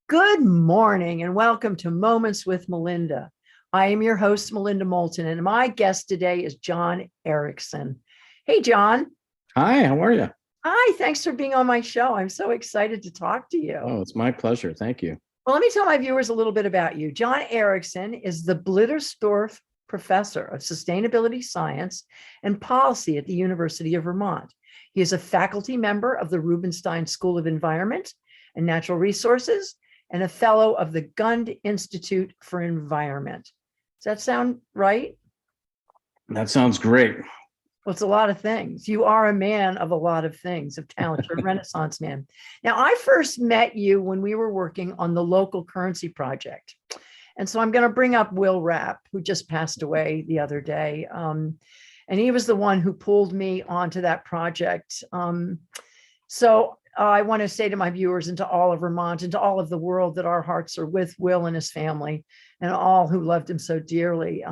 Good morning and welcome to Moments with Melinda. I am your host, Melinda Moulton, and my guest today is Jon Erickson. Hey, Jon. Hi, how are you? Hi, thanks for being on my show. I'm so excited to talk to you. Oh, it's my pleasure. Thank you. Well, let me tell my viewers a little bit about you. Jon Erickson is the Blittersdorf Professor of Sustainability Science and Policy at the University of Vermont. He is a faculty member of the Rubenstein School of Environment and Natural Resources and a fellow of the Gund Institute for Environment. Does that sound right? That sounds great. Well, it's a lot of things. You are a man of a lot of things, of talent. You're a Renaissance man. Now, I first met you when we were working on the local currency project. And so I'm going to bring up Will Rapp, who just passed away the other day. And he was the one who pulled me onto that project. I want to say to my viewers and to all of Vermont and to all of the world that our hearts are with Will and his family and all who loved him so dearly.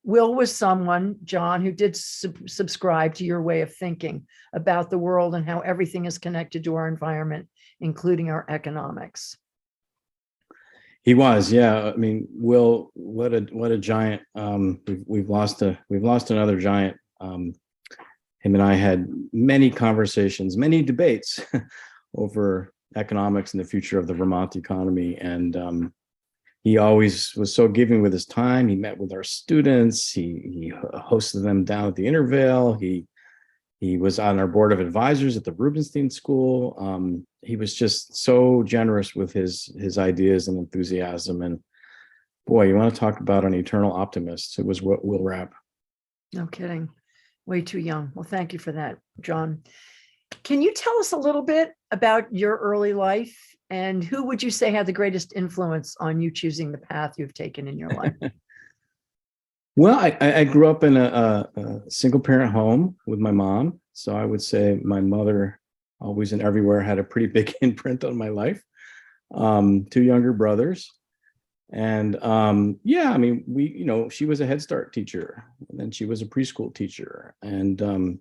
Will was someone, Jon, who did subscribe to your way of thinking about the world and how everything is connected to our environment, including our economics. He was, yeah. I mean, Will, what a giant. We've lost another giant. Him and I had many conversations, many debates over economics and the future of the Vermont economy. And he always was so giving with his time. He met with our students. He hosted them down at the Intervale. He was on our board of advisors at the Rubenstein School. He was just so generous with his ideas and enthusiasm. And boy, you want to talk about an eternal optimist. It was Will Rapp. No kidding. Way too young. Well, thank you for that, Jon. Can you tell us a little bit about your early life and who would you say had the greatest influence on you choosing the path you've taken in your life? Well, I grew up in a single parent home with my mom. So I would say my mother always and everywhere had a pretty big imprint on my life. Two younger brothers. And yeah, I mean, she was a Head Start teacher, and then she was a preschool teacher, and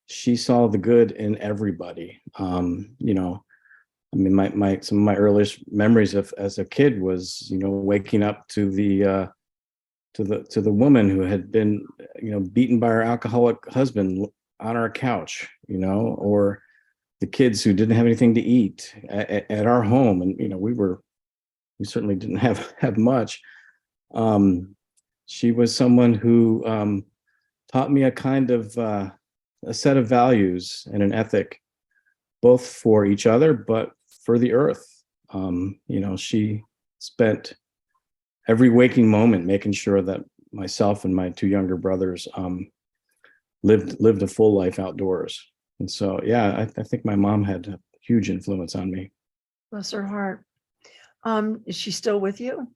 she saw the good in everybody. I mean, some of my earliest memories as a kid was, waking up to the woman who had been, beaten by her alcoholic husband on our couch, or the kids who didn't have anything to eat at our home, and we certainly didn't have much. She was someone who taught me a kind of a set of values and an ethic, both for each other, but for the earth. She spent every waking moment making sure that myself and my two younger brothers lived a full life outdoors. And so, yeah, I think my mom had a huge influence on me. Bless her heart. Is she still with you?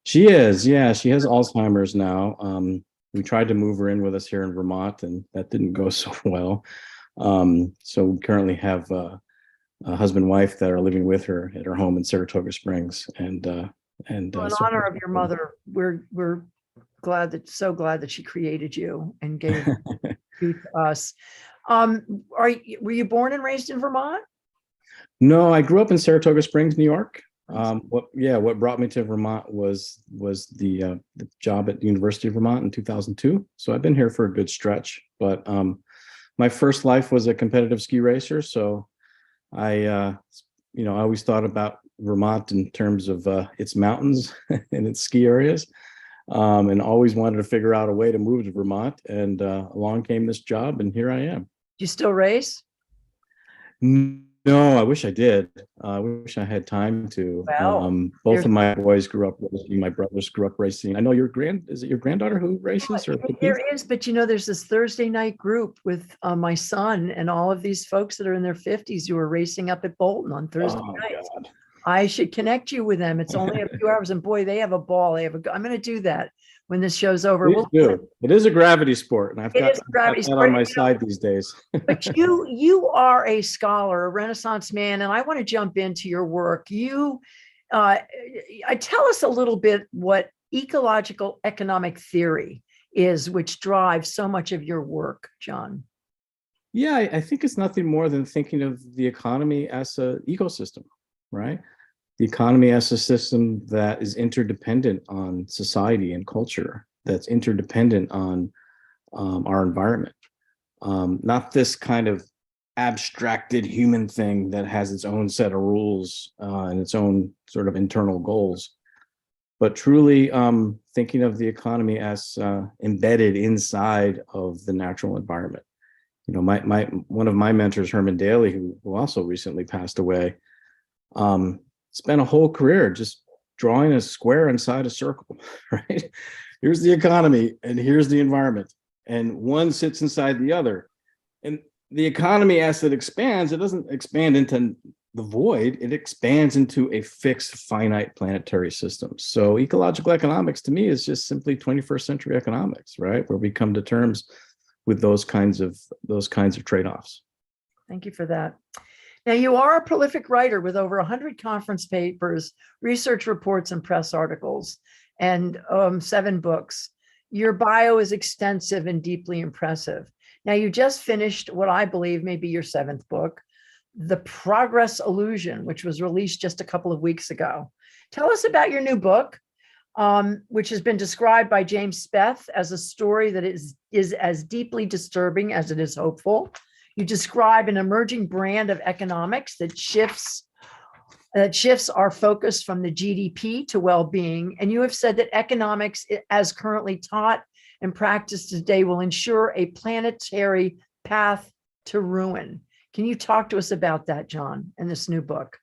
She is, yeah. She has Alzheimer's now. We tried to move her in with us here in Vermont, and that didn't go so well. So we currently have a husband and wife that are living with her at her home in Saratoga Springs. And in honor of your mother, we're so glad that she created you and gave you to us. Were you born and raised in Vermont? No, I grew up in Saratoga Springs, New York. What brought me to Vermont was the job at the University of Vermont in 2002. So I've been here for a good stretch, but my first life was a competitive ski racer. So I always thought about Vermont in terms of its mountains and its ski areas, and always wanted to figure out a way to move to Vermont. And along came this job, and here I am. Do you still race? No, I wish I did. I wish I had time to. Well, both of my boys grew up racing. My brothers grew up racing. I know is it your granddaughter who races? Yeah, there is, but there's this Thursday night group with my son and all of these folks that are in their 50s who are racing up at Bolton on Thursday nights. God. I should connect you with them. It's only a few hours, and boy, they have a ball. I'm going to do that when this show's over. It is a gravity sport, and I've got that on my side these days. But you are a scholar, a Renaissance man, and I want to jump into your work. Tell us a little bit what ecological economic theory is, which drives so much of your work, Jon. Yeah, I think it's nothing more than thinking of the economy as an ecosystem, right? the economy as a system that is interdependent on society and culture, that's interdependent on our environment. Not this kind of abstracted human thing that has its own set of rules and its own sort of internal goals, but truly thinking of the economy as embedded inside of the natural environment. You know, one of my mentors, Herman Daly, who also recently passed away, spent a whole career just drawing a square inside a circle, right? Here's the economy and here's the environment, and one sits inside the other. And the economy, as it expands, it doesn't expand into the void, it expands into a fixed finite planetary system. So ecological economics to me is just simply 21st century economics, right? Where we come to terms with those kinds of trade-offs. Thank you for that. Now, you are a prolific writer with over 100 conference papers, research reports, and press articles, and 7 books. Your bio is extensive and deeply impressive. Now, you just finished what I believe may be your 7th book, The Progress Illusion, which was released just a couple of weeks ago. Tell us about your new book, which has been described by James Speth as a story that is as deeply disturbing as it is hopeful. You describe an emerging brand of economics that shifts our focus from the GDP to well-being. And you have said that economics, as currently taught and practiced today, will ensure a planetary path to ruin. Can you talk to us about that, Jon, in this new book?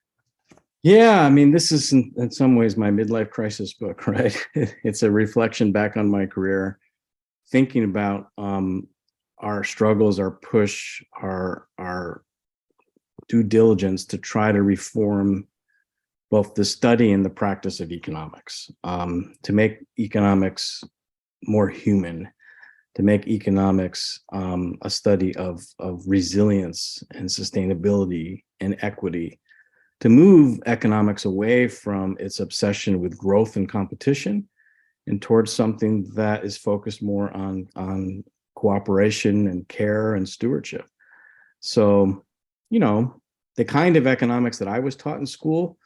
Yeah, I mean, this is in some ways my midlife crisis book, right? It's a reflection back on my career, thinking about our struggles, our push, our due diligence to try to reform both the study and the practice of economics, to make economics more human, to make economics a study of resilience and sustainability and equity, to move economics away from its obsession with growth and competition and towards something that is focused more on cooperation and care and stewardship. So, you know, the kind of economics that I was taught in school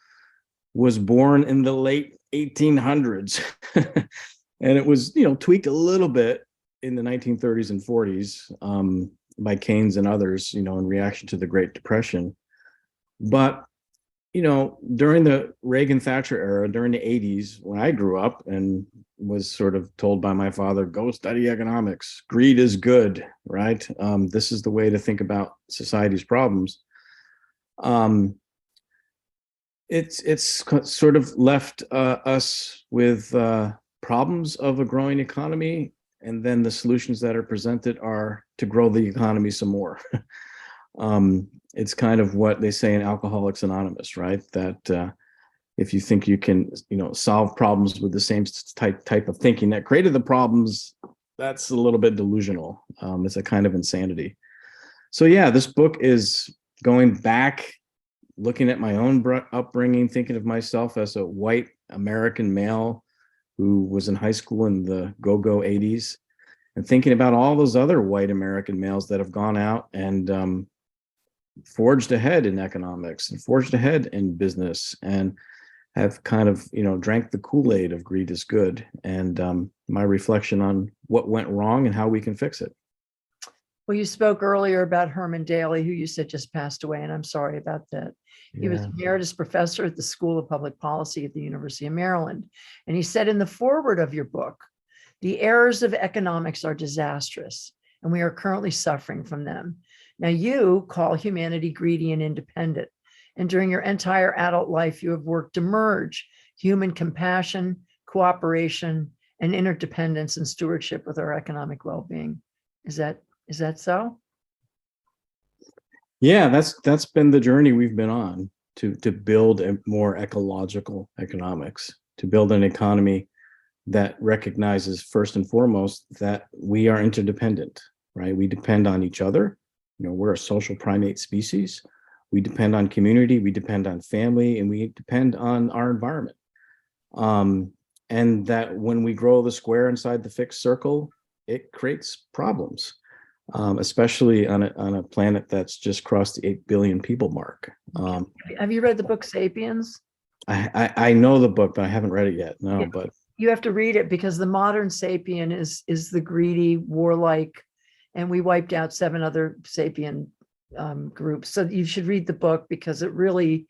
was born in the late 1800s. And it was, you know, tweaked a little bit in the 1930s and 40s by Keynes and others, you know, in reaction to the Great Depression. But, you know, during the Reagan-Thatcher era, during the 80s, when I grew up and was sort of told by my father, go study economics, greed is good, right? This is the way to think about society's problems. It's sort of left us with problems of a growing economy, and then the solutions that are presented are to grow the economy some more. It's kind of what they say in Alcoholics Anonymous, right? That if you think you can, you know, solve problems with the same type of thinking that created the problems, that's a little bit delusional. It's a kind of insanity. So yeah, this book is going back, looking at my own upbringing, thinking of myself as a white American male who was in high school in the go-go 80s, and thinking about all those other white American males that have gone out and forged ahead in economics and forged ahead in business and have kind of, you know, drank the Kool-Aid of greed is good, and my reflection on what went wrong and how we can fix it. Well, you spoke earlier about Herman Daly, who you said just passed away, and I'm sorry about that. He was emeritus professor at the School of Public Policy at the University of Maryland. And he said in the foreword of your book, the errors of economics are disastrous, and we are currently suffering from them. Now, you call humanity greedy and independent. And during your entire adult life, you have worked to merge human compassion, cooperation, and interdependence and stewardship with our economic well-being. Is that so? Yeah, that's been the journey we've been on to build a more ecological economics, to build an economy that recognizes first and foremost that we are interdependent, right? We depend on each other. You know, we're a social primate species. We depend on community, we depend on family, and we depend on our environment. And that when we grow the square inside the fixed circle, it creates problems. Especially on a planet that's just crossed the 8 billion people mark. Have you read the book Sapiens? I know the book, but I haven't read it yet. No, but You have to read it because the modern sapien is the greedy, warlike, and we wiped out 7 other sapien groups. So you should read the book because it really,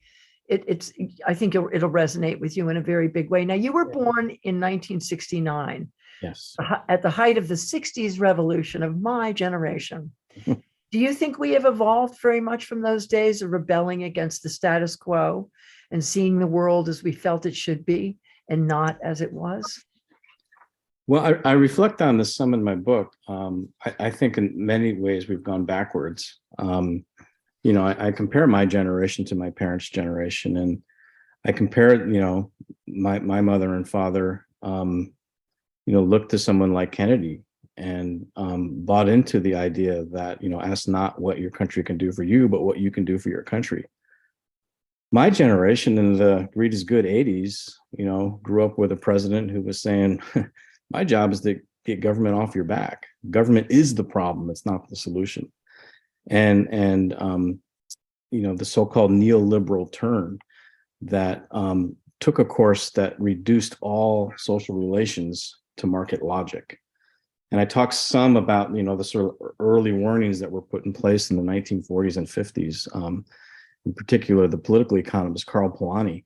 it's I think it'll resonate with you in a very big way. Now, you were born in 1969 yes. at the height of the 60s revolution of my generation. Do you think we have evolved very much from those days of rebelling against the status quo and seeing the world as we felt it should be and not as it was? Well, I reflect on this some in my book. I think in many ways we've gone backwards. I compare my generation to my parents' generation, and I compare, my mother and father, looked to someone like Kennedy and bought into the idea that, ask not what your country can do for you, but what you can do for your country. My generation in the greed is good 80s, grew up with a president who was saying, my job is to get government off your back. Government is the problem. It's not the solution. And the so-called neoliberal turn that took a course that reduced all social relations to market logic. And I talked some about, the sort of early warnings that were put in place in the 1940s and 50s. In particular, the political economist Karl Polanyi,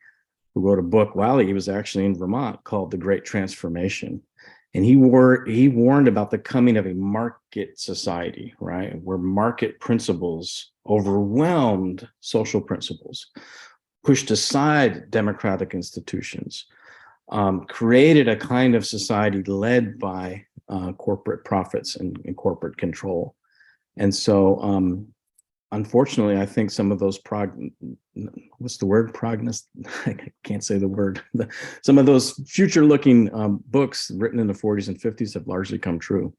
who wrote a book while he was actually in Vermont called The Great Transformation. And he warned about the coming of a market society, right, where market principles overwhelmed social principles, pushed aside democratic institutions, created a kind of society led by corporate profits and corporate control. And so, unfortunately, I think some of those what's the word? I can't say the word. Some of those future-looking books written in the 40s and 50s have largely come true.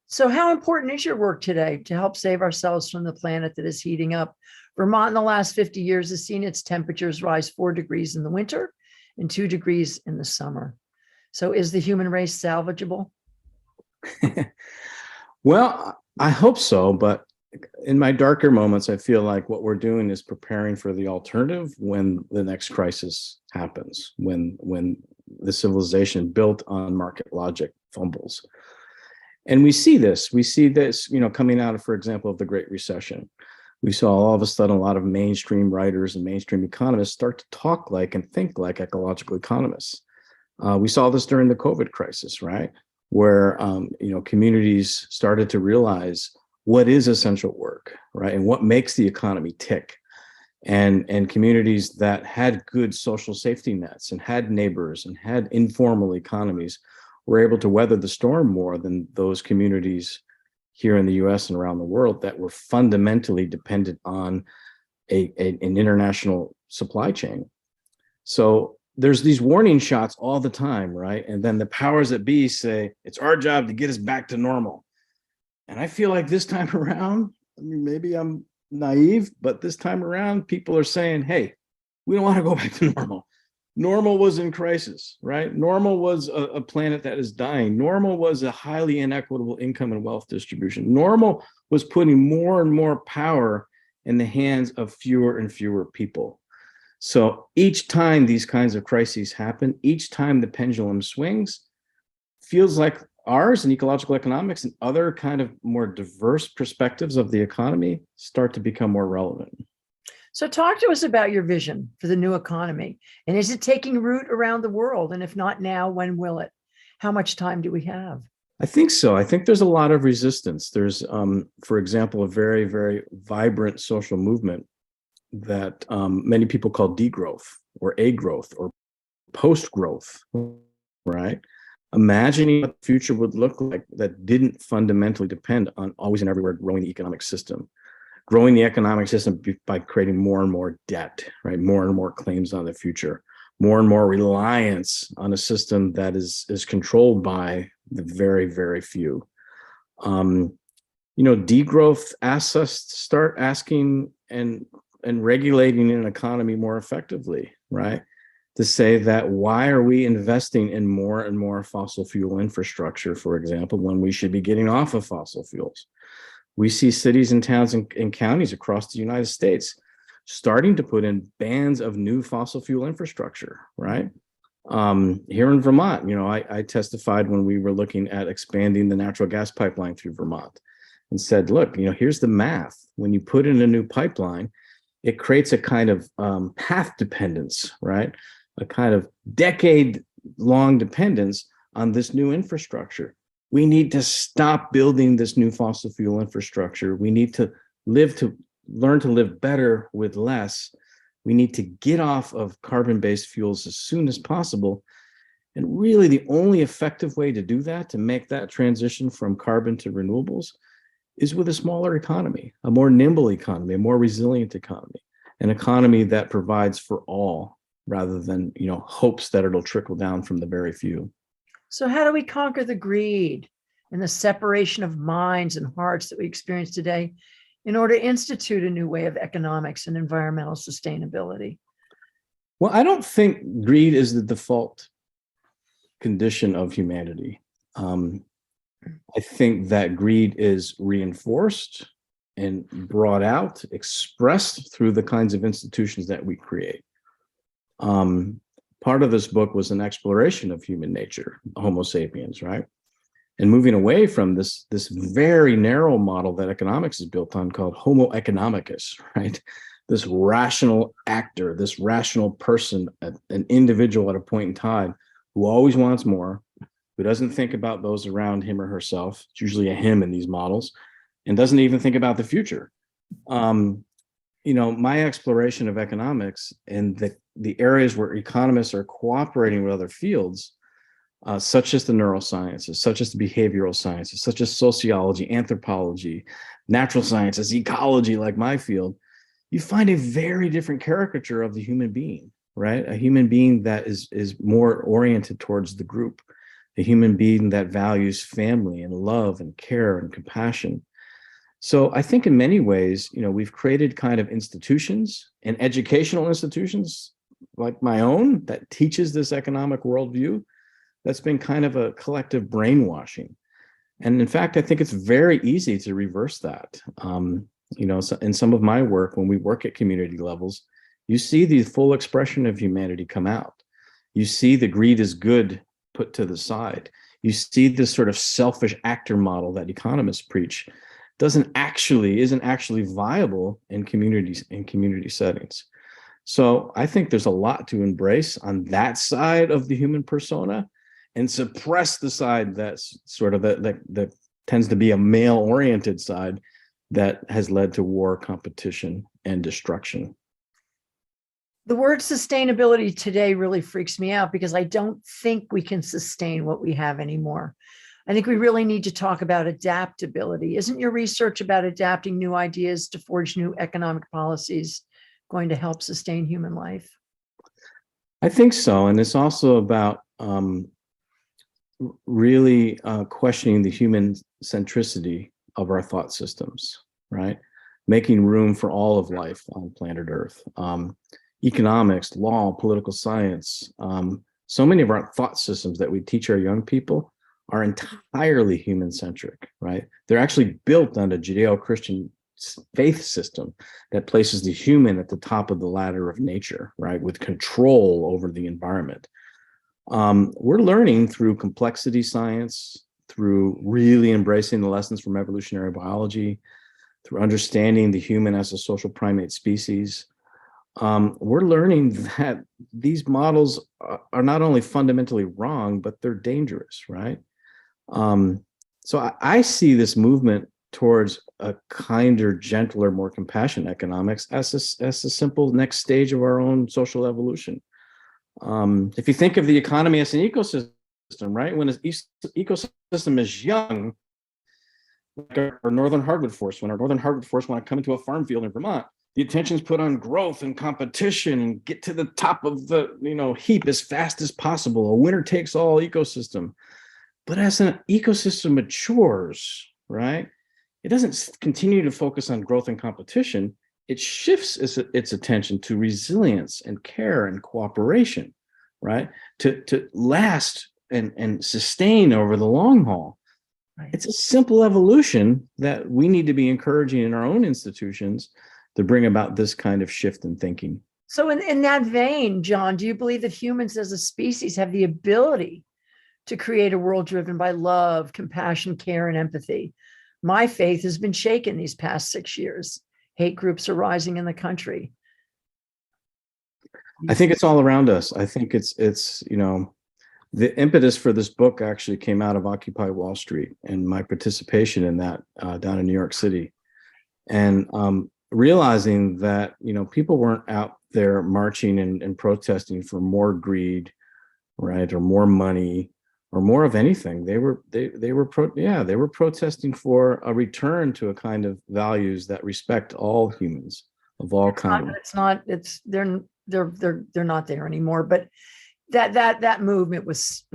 So how important is your work today to help save ourselves from the planet that is heating up? Vermont in the last 50 years has seen its temperatures rise 4 degrees in the winter and 2 degrees in the summer. So is the human race salvageable? Well, I hope so, but in my darker moments, I feel like what we're doing is preparing for the alternative when the next crisis happens, when the civilization built on market logic fumbles. And we see this, coming out of, for example, of the Great Recession. We saw all of a sudden a lot of mainstream writers and mainstream economists start to talk like and think like ecological economists. We saw this during the COVID crisis, right? Where, communities started to realize what is essential work, right? And what makes the economy tick. And communities that had good social safety nets and had neighbors and had informal economies were able to weather the storm more than those communities here in the US and around the world that were fundamentally dependent on an international supply chain. So there's these warning shots all the time, right? And then the powers that be say, it's our job to get us back to normal. And I feel like this time around, maybe I'm naive, but this time around, people are saying, hey, we don't want to go back to normal. Normal was in crisis, right? Normal was a planet that is dying. Normal was a highly inequitable income and wealth distribution. Normal was putting more and more power in the hands of fewer and fewer people. So each time these kinds of crises happen, each time the pendulum swings, feels like ours in ecological economics and other kind of more diverse perspectives of the economy start to become more relevant. So talk to us about your vision for the new economy. And is it taking root around the world? And if not now, when will it? How much time do we have? I think so. I think there's a lot of resistance. There's, for example, a very, very vibrant social movement that many people call degrowth or a-growth or post-growth, right? Imagining what the future would look like that didn't fundamentally depend on always and everywhere growing the economic system. Growing the economic system by creating more and more debt, right? More and more claims on the future, more and more reliance on a system that is controlled by the very, very few. Degrowth asks us to start asking and regulating an economy more effectively, right? To say that why are we investing in more and more fossil fuel infrastructure, for example, when we should be getting off of fossil fuels? We see cities and towns and counties across the United States starting to put in bands of new fossil fuel infrastructure, right? Here in Vermont, I testified when we were looking at expanding the natural gas pipeline through Vermont and said, look, here's the math. When you put in a new pipeline, it creates a kind of path dependence, right? A kind of decade-long dependence on this new infrastructure. We need to stop building this new fossil fuel infrastructure. We need to learn to live better with less. We need to get off of carbon-based fuels as soon as possible. And really the only effective way to do that, to make that transition from carbon to renewables, is with a smaller economy, a more nimble economy, a more resilient economy, an economy that provides for all rather than, hopes that it'll trickle down from the very few. So how do we conquer the greed and the separation of minds and hearts that we experience today in order to institute a new way of economics and environmental sustainability? Well, I don't think greed is the default condition of humanity. I think that greed is reinforced and brought out, expressed through the kinds of institutions that we create. Part of this book was an exploration of human nature, Homo sapiens, right? And moving away from this very narrow model that economics is built on called Homo economicus, right? This rational actor, this rational person, an individual at a point in time who always wants more, who doesn't think about those around him or herself. It's usually a him in these models, and doesn't even think about the future. My exploration of economics and the areas where economists are cooperating with other fields, such as the neurosciences, such as the behavioral sciences, such as sociology, anthropology, natural sciences, ecology, like my field, you find a very different caricature of the human being, right? A human being that is more oriented towards the group, a human being that values family and love and care and compassion. So I think in many ways, we've created kind of institutions and educational institutions like my own that teaches this economic worldview. That's been kind of a collective brainwashing. And in fact, I think it's very easy to reverse that. So in some of my work, when we work at community levels, you see the full expression of humanity come out. You see the greed is good put to the side. You see this sort of selfish actor model that economists preach isn't actually viable in community settings. So I think there's a lot to embrace on that side of the human persona and suppress the side that's sort of that tends to be a male-oriented side that has led to war, competition, and destruction. The word sustainability today really freaks me out because I don't think we can sustain what we have anymore. I think we really need to talk about adaptability. Isn't your research about adapting new ideas to forge new economic policies going to help sustain human life? I think so. And it's also about really questioning the human centricity of our thought systems, right? Making room for all of life on planet Earth. Economics, law, political science. So many of our thought systems that we teach our young people are entirely human-centric, right? They're actually built on a Judeo-Christian faith system that places the human at the top of the ladder of nature, right? With control over the environment. We're learning through complexity science, through really embracing the lessons from evolutionary biology, through understanding the human as a social primate species. We're learning that these models are not only fundamentally wrong, but they're dangerous, right? So I see this movement towards a kinder, gentler, more compassionate economics as a simple next stage of our own social evolution. If you think of the economy as an ecosystem, right? When an ecosystem is young, like our northern hardwood forest, when our northern hardwood forest want to come into a farm field in Vermont, the attention's put on growth and competition and get to the top of the heap as fast as possible, a winner takes all ecosystem. But as an ecosystem matures, right, it doesn't continue to focus on growth and competition. It shifts its attention to resilience and care and cooperation, right, to last and sustain over the long haul. Right. It's a simple evolution that we need to be encouraging in our own institutions to bring about this kind of shift in thinking. So in that vein, Jon, do you believe that humans as a species have the ability to create a world driven by love, compassion, care, and empathy? My faith has been shaken these past 6 years. Hate groups are rising in the country. I think it's all around us. I think it's you know, the impetus for this book actually came out of Occupy Wall Street and my participation in that down in New York City, and realizing that, you know, people weren't out there marching and protesting for more greed, right, or more money, or more of anything. They were protesting for a return to a kind of values that respect all humans of all kinds. They're not there anymore. But that movement was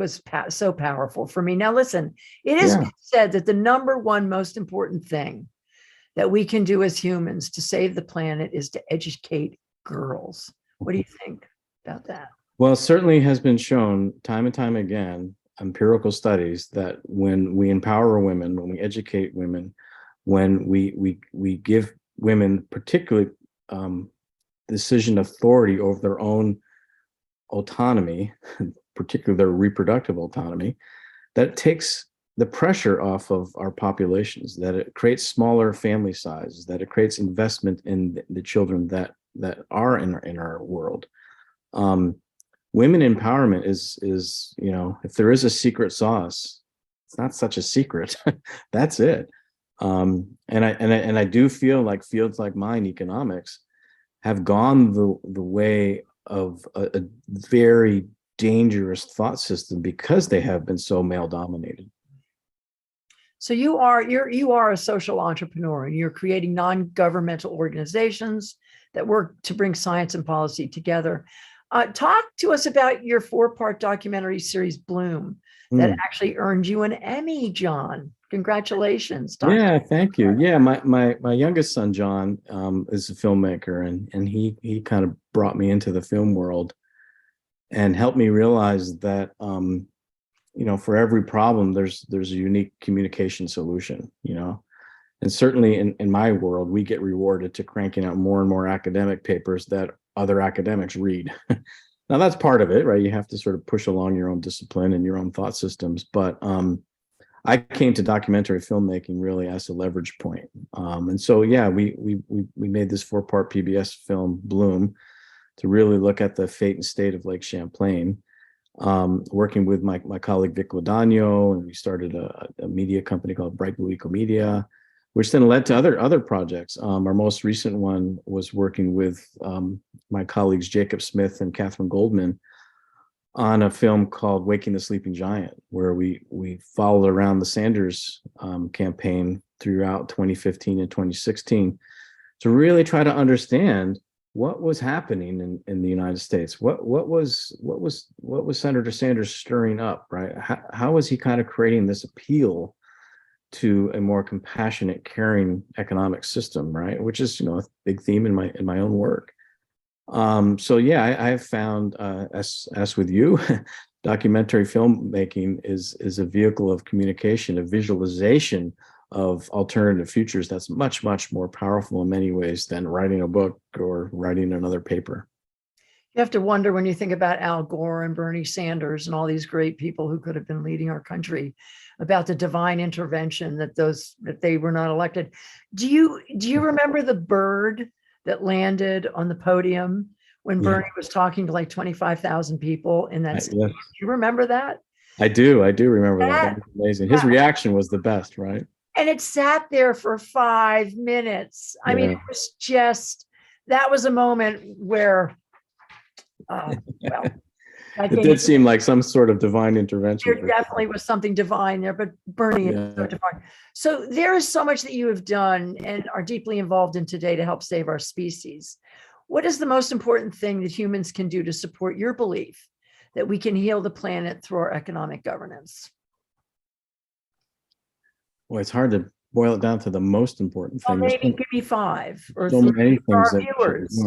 so powerful for me. Now, listen, it is said that the number one most important thing that we can do as humans to save the planet is to educate girls. What do you think about that? Well, it certainly has been shown time and time again, empirical studies, that when we empower women, when we educate women, when we give women particularly decision authority over their own autonomy, particularly their reproductive autonomy, that takes the pressure off of our populations, that it creates smaller family sizes, that it creates investment in the children that are in our world. Women empowerment is, you know, if there is a secret sauce, it's not such a secret. That's it. And I do feel like fields like mine, economics, have gone the way of a very dangerous thought system because they have been so male dominated. So you are a social entrepreneur, and you're creating non-governmental organizations that work to bring science and policy together. Talk to us about your 4-part documentary series, Bloom, that actually earned you an Emmy, Jon. Congratulations. Yeah, thank you. Yeah, my youngest son, Jon, is a filmmaker, and he kind of brought me into the film world and helped me realize that, you know, for every problem, there's a unique communication solution, you know. And certainly in my world, we get rewarded to cranking out more and more academic papers that other academics read. Now, that's part of it, right? You have to sort of push along your own discipline and your own thought systems. But I came to documentary filmmaking really as a leverage point. And so, yeah, we made this 4-part PBS film, Bloom, to really look at the fate and state of Lake Champlain, working with my colleague Vic Ladagno, and we started a media company called Bright Blue Eco Media, which then led to other projects. Our most recent one was working with my colleagues Jacob Smith and Catherine Goldman on a film called Waking the Sleeping Giant, where we followed around the Sanders campaign throughout 2015 and 2016 to really try to understand what was happening in the United States. What was Senator Sanders stirring up, right? How was he kind of creating this appeal to a more compassionate, caring economic system, right? Which is, you know, a big theme in my own work. So yeah, I have found, as with you, documentary filmmaking is a vehicle of communication, a visualization of alternative futures that's much, much more powerful in many ways than writing a book or writing another paper. You have to wonder, when you think about Al Gore and Bernie Sanders and all these great people who could have been leading our country, about the divine intervention that they were not elected. Do you remember the bird that landed on the podium when Bernie was talking to like 25,000 people in that city? Yes. Do you remember that? I do remember that. That was amazing. His reaction was the best, right? And it sat there for 5 minutes. I mean, it was just, that was a moment where, well, it did seem like some sort of divine intervention. There definitely was something divine there, but Bernie is so divine. So there is so much that you have done and are deeply involved in today to help save our species. What is the most important thing that humans can do to support your belief that we can heal the planet through our economic governance? Well, it's hard to boil it down to the most important thing. Well, maybe give me 5 or so 3 many for our things that viewers.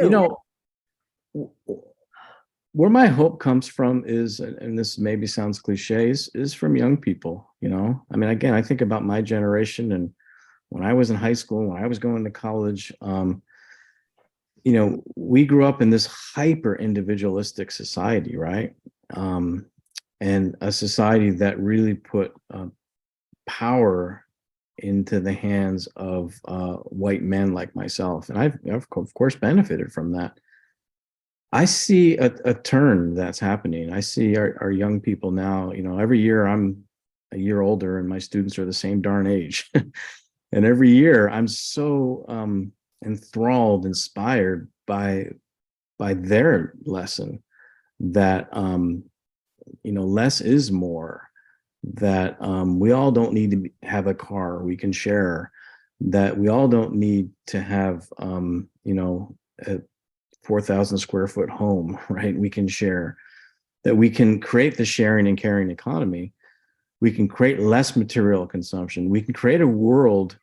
You know, where my hope comes from is, and this maybe sounds cliche, is from young people. You know, I mean, again, I think about my generation and when I was in high school, when I was going to college, we grew up in this hyper individualistic society, right? And a society that really put power into the hands of white men like myself. And I've of course benefited from that. I see a turn that's happening. I see our young people now, every year I'm a year older and my students are the same darn age. And every year I'm so enthralled, inspired by their lesson that, less is more, that we all don't need to have a car we can share, that we all don't need to have, a 4,000 square foot home, right? We can share, that we can create the sharing and caring economy. We can create less material consumption. We can create a world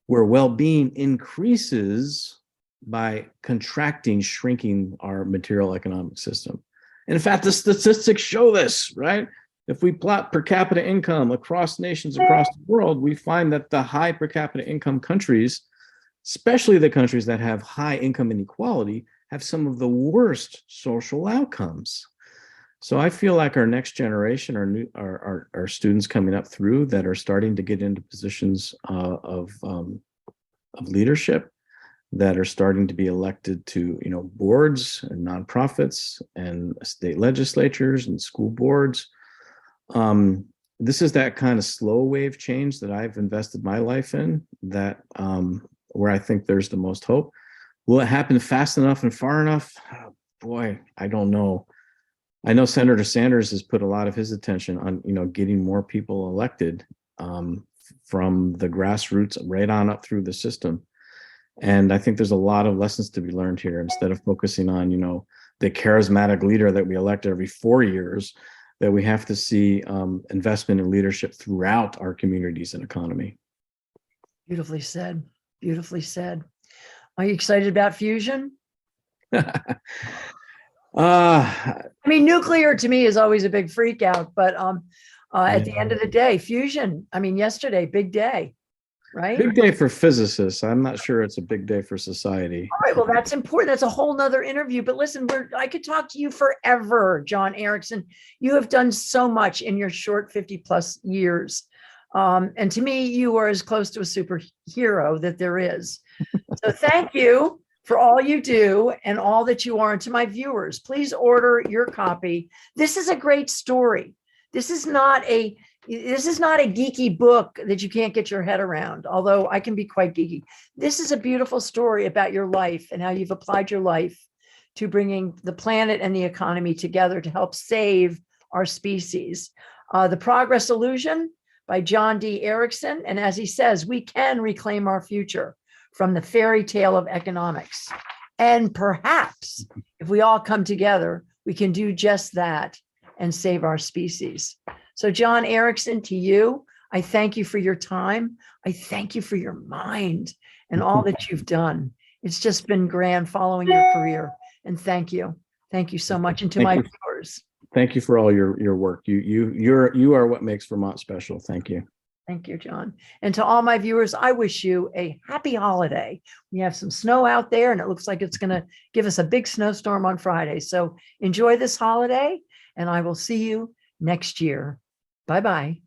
where well-being increases by shrinking our material economic system. And in fact, the statistics show this, right? If we plot per capita income across nations across the world, we find that the high per capita income countries, especially the countries that have high income inequality, have some of the worst social outcomes. So I feel like our next generation, our students coming up through that are starting to get into positions of leadership, that are starting to be elected to boards and nonprofits and state legislatures and school boards. This is that kind of slow wave change that I've invested my life in, that where I think there's the most hope. Will it happen fast enough and far enough? Oh, boy, I don't know. I know Senator Sanders has put a lot of his attention on, getting more people elected from the grassroots right on up through the system. And I think there's a lot of lessons to be learned here. Instead of focusing on, the charismatic leader that we elect every 4 years, that we have to see investment in leadership throughout our communities and economy. Beautifully said. Beautifully said. Are you excited about fusion? I mean, nuclear to me is always a big freak out, but at the end of the day, fusion, I mean, yesterday, big day, right? Big day for physicists. I'm not sure it's a big day for society. All right, well, that's important. That's a whole nother interview. But listen, I could talk to you forever, Jon Erickson. You have done so much in your short 50 plus years. And to me, you are as close to a superhero that there is. So thank you for all you do and all that you are. And to my viewers, please order your copy. This is a great story. This is not a geeky book that you can't get your head around, although I can be quite geeky. This is a beautiful story about your life and how you've applied your life to bringing the planet and the economy together to help save our species. The Progress Illusion by Jon D. Erickson. And as he says, we can reclaim our future from the fairy tale of economics. And perhaps if we all come together, we can do just that and save our species. So Jon Erickson, to you, I thank you for your time. I thank you for your mind and all that you've done. It's just been grand following your career. And thank you. Thank you so much. And to my viewers. Thank you for all your work. You are what makes Vermont special. Thank you. Thank you, Jon. And to all my viewers, I wish you a happy holiday. We have some snow out there and it looks like it's going to give us a big snowstorm on Friday. So enjoy this holiday and I will see you next year. Bye-bye.